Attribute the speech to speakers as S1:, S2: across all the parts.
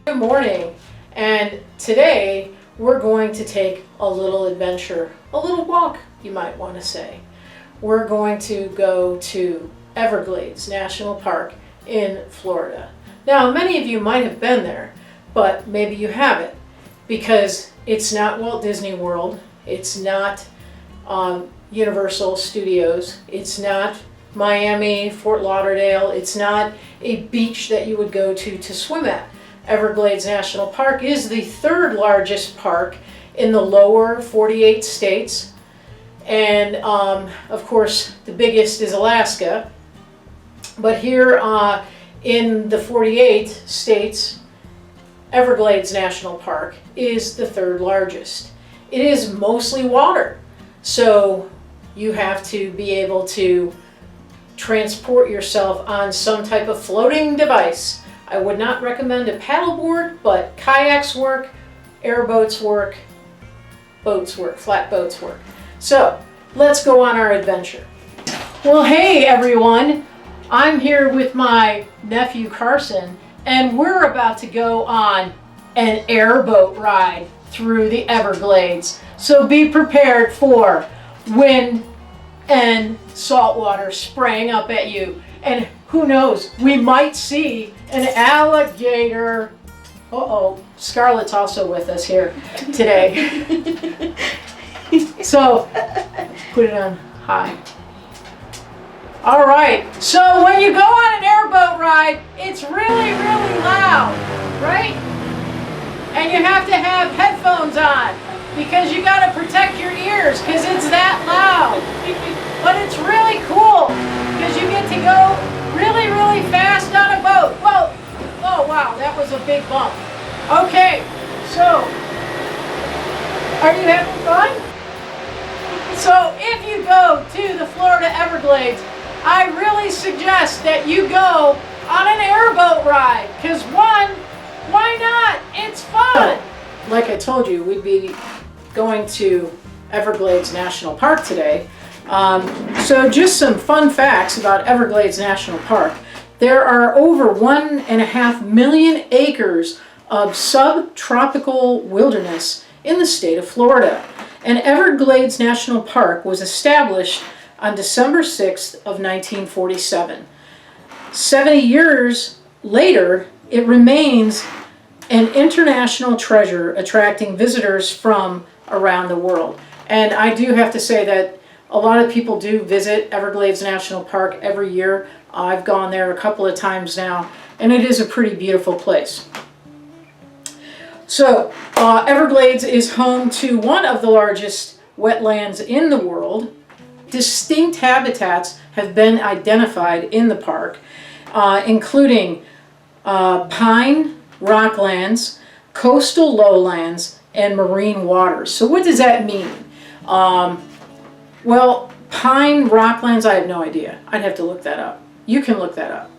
S1: Good morning, and today we're going to take a little adventure, a little walk, you might want to say. We're going to go to Everglades National Park in Florida. Now, many of you might have been there, but maybe you haven't, because it's not Walt Disney World, it's not Universal Studios, it's not Miami, Fort Lauderdale, it's not a beach that you would go to swim at. Everglades National Park is the third largest park in the lower 48 states. And of course, the biggest is Alaska. But here in the 48 states, Everglades National Park is the third largest. It is mostly water. So you have to be able to transport yourself on some type of floating device. I would not recommend a paddleboard, but kayaks work, airboats work, flat boats work. So let's go on our adventure. Well, hey everyone, I'm here with my nephew Carson, and we're about to go on an airboat ride through the Everglades. So be prepared for wind and salt water spraying up at you. And who knows, we might see an alligator. Uh-oh, Scarlett's also with us here today. So, put it on high. All right, so when you go on an airboat ride, it's really, really loud, right? And you have to have headphones on because you got to protect your ears because it's that loud. But it's really cool because you get to go really, really fast on a boat. Whoa! Oh, wow, that was a big bump. Okay, so, are you having fun? So, if you go to the Florida Everglades, I really suggest that you go on an airboat ride. Because one, why not? It's fun! Like I told you, we'd be going to Everglades National Park today. So just some fun facts about Everglades National Park. There are over 1.5 million acres of subtropical wilderness in the state of Florida. And Everglades National Park was established on December 6th of 1947. 70 years later, it remains an international treasure attracting visitors from around the world. And I do have to say that a lot of people do visit Everglades National Park every year. I've gone there a couple of times now, and it is a pretty beautiful place. So, Everglades is home to one of the largest wetlands in the world. Distinct habitats have been identified in the park, including pine rocklands, coastal lowlands, and marine waters. So what does that mean? Well, pine rocklands, I have no idea. I'd have to look that up. You can look that up.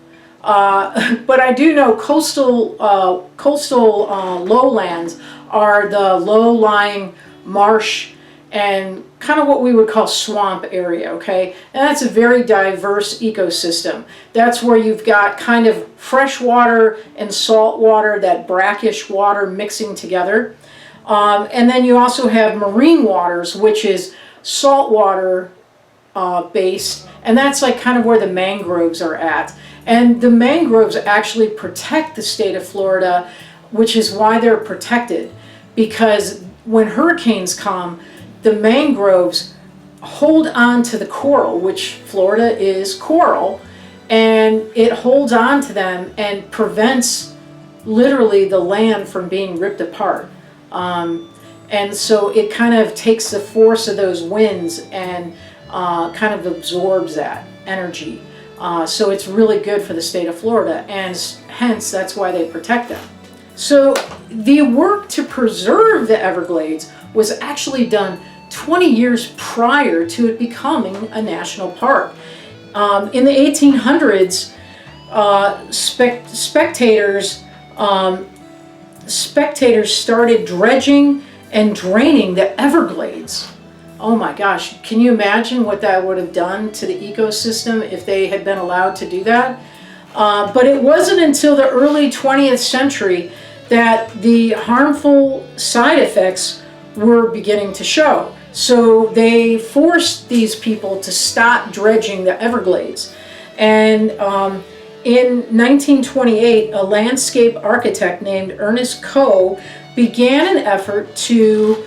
S1: But I do know coastal lowlands are the low-lying marsh and kind of what we would call swamp area, okay? And that's a very diverse ecosystem. That's where you've got kind of fresh water and salt water, that brackish water mixing together. And then you also have marine waters, which is saltwater based, and that's like kind of where the mangroves are at. And the mangroves actually protect the state of Florida, which is why they're protected, because when hurricanes come, the mangroves hold on to the coral, which Florida is coral, and it holds on to them and prevents literally the land from being ripped apart. And so it kind of takes the force of those winds and kind of absorbs that energy. So it's really good for the state of Florida, and hence that's why they protect them. So the work to preserve the Everglades was actually done 20 years prior to it becoming a national park. In the 1800s, spectators started dredging and draining the Everglades. Oh my gosh, can you imagine what that would have done to the ecosystem if they had been allowed to do that? But it wasn't until the early 20th century that the harmful side effects were beginning to show. So they forced these people to stop dredging the Everglades. And in 1928, a landscape architect named Ernest Coe began an effort to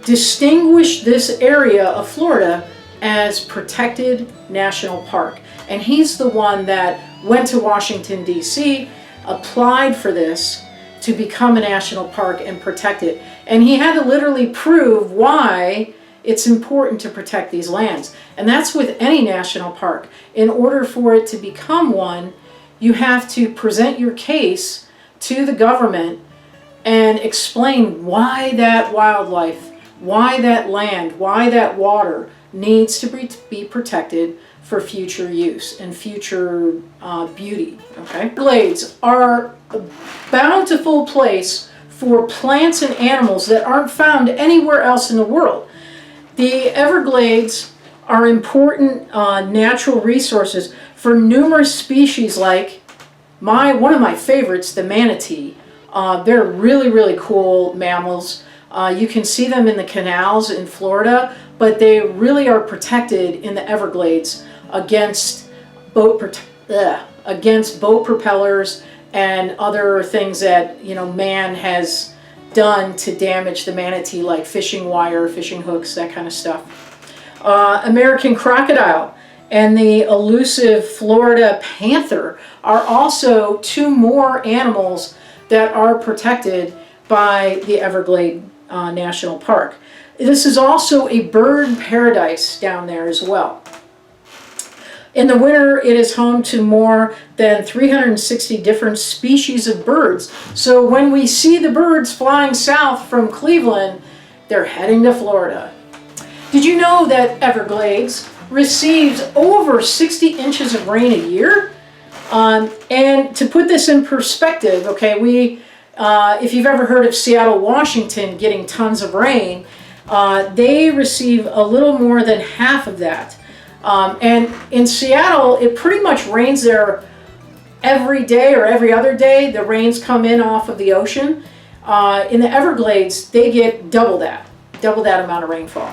S1: distinguish this area of Florida as protected national park. And he's the one that went to Washington, D.C., applied for this to become a national park and protect it. And he had to literally prove why it's important to protect these lands. And that's with any national park. In order for it to become one, you have to present your case to the government and explain why that wildlife, why that land, why that water needs to be protected for future use and future beauty. Okay, Everglades are a bountiful place for plants and animals that aren't found anywhere else in the world. The Everglades are important natural resources for numerous species, like one of my favorites, the manatee. They're really, really cool mammals. You can see them in the canals in Florida, but they really are protected in the Everglades against boat propellers and other things that man has done to damage the manatee, like fishing wire, fishing hooks, that kind of stuff. American crocodile and the elusive Florida panther are also two more animals that are protected by the Everglades National Park. This is also a bird paradise down there as well. In the winter, it is home to more than 360 different species of birds. So when we see the birds flying south from Cleveland, they're heading to Florida. Did you know that Everglades receives over 60 inches of rain a year? And to put this in perspective, okay, if you've ever heard of Seattle, Washington getting tons of rain, they receive a little more than half of that. And in Seattle, it pretty much rains there every day or every other day. The rains come in off of the ocean. In the Everglades, they get double that amount of rainfall,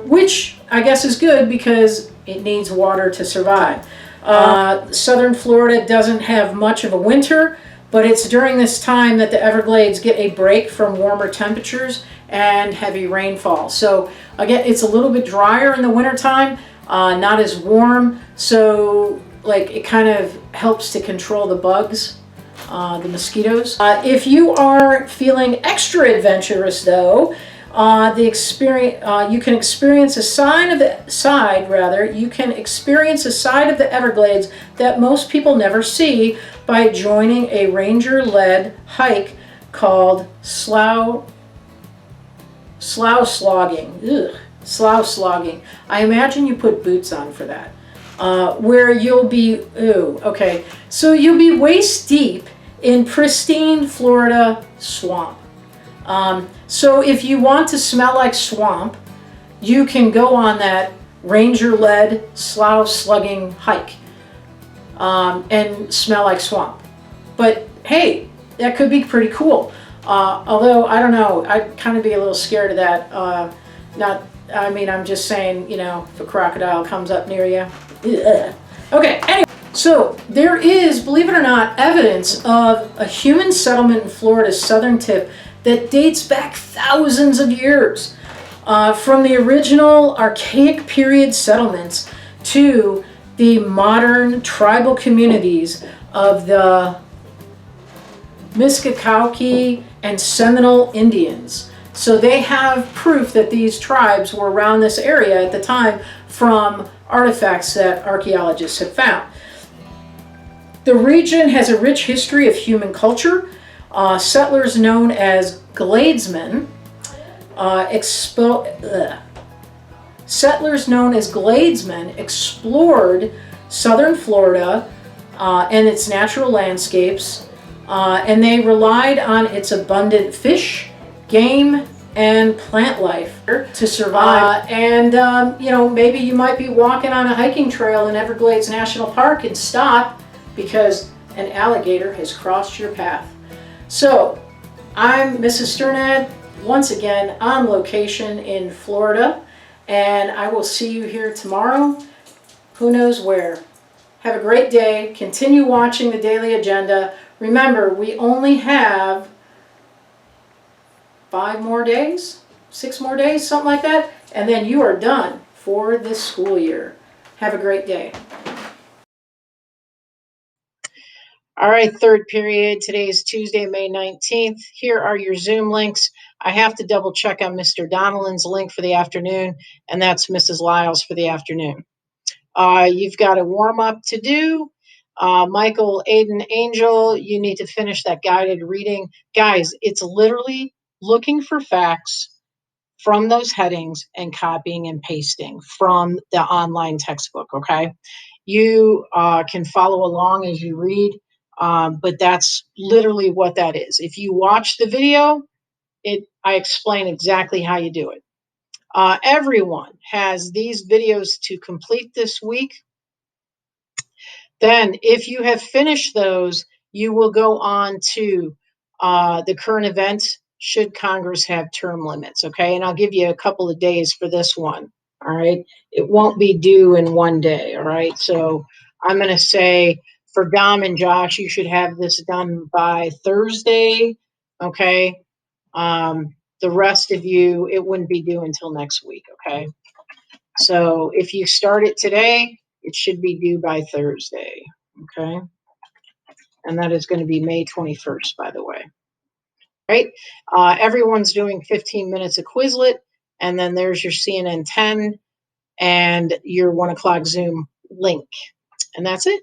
S1: which I guess is good because it needs water to survive. Southern Florida doesn't have much of a winter, but it's during this time that the Everglades get a break from warmer temperatures and heavy rainfall. So again, it's a little bit drier in the wintertime. Not as warm, so it kind of helps to control the bugs, the mosquitoes. If you are feeling extra adventurous, though, you can experience a side of the Everglades that most people never see by joining a ranger-led hike called slough slogging. Slough slogging. I imagine you put boots on for that. Where you'll be, so you'll be waist deep in pristine Florida swamp. So if you want to smell like swamp, you can go on that ranger-led slough slugging hike and smell like swamp. But hey, that could be pretty cool. Although, I don't know, I'd kind of be a little scared of that. I'm just saying, if a crocodile comes up near you. Ugh. Okay, anyway, so there is, believe it or not, evidence of a human settlement in Florida's southern tip that dates back thousands of years. From the original archaic period settlements to the modern tribal communities of the Miskakauke and Seminole Indians. So they have proof that these tribes were around this area at the time from artifacts that archaeologists have found. The region has a rich history of human culture. Settlers known as Gladesmen explored southern Florida and its natural landscapes, and they relied on its abundant fish, game, and plant life to survive. Maybe you might be walking on a hiking trail in Everglades National Park and stop because an alligator has crossed your path. So I'm Mrs. Sternad, once again on location in Florida, and I will see you here tomorrow, who knows where. Have a great day. Continue watching the Daily Agenda. Remember, we only have 5 more days, 6 more days, something like that, and then you are done for this school year. Have a great day. All right, third period. Today is Tuesday, May 19th. Here are your Zoom links. I have to double check on Mr. Donnellan's link for the afternoon, and that's Mrs. Lyles for the afternoon. You've got a warm up to do. Michael, Aiden, Angel, you need to finish that guided reading. Guys, it's literally looking for facts from those headings and copying and pasting from the online textbook, okay? You can follow along as you read, but that's literally what that is. If you watch the video, I explain exactly how you do it. Everyone has these videos to complete this week. Then, if you have finished those, you will go on to the current events should Congress have term limits, okay? And I'll give you a couple of days for this one, all right? It won't be due in one day, all right? So I'm going to say for Dom and Josh, you should have this done by Thursday, okay? The rest of you, it wouldn't be due until next week, okay? So if you start it today, it should be due by Thursday, okay? And that is going to be May 21st, by the way. Right? Everyone's doing 15 minutes of Quizlet, and then there's your CNN 10 and your 1 o'clock Zoom link. And that's it.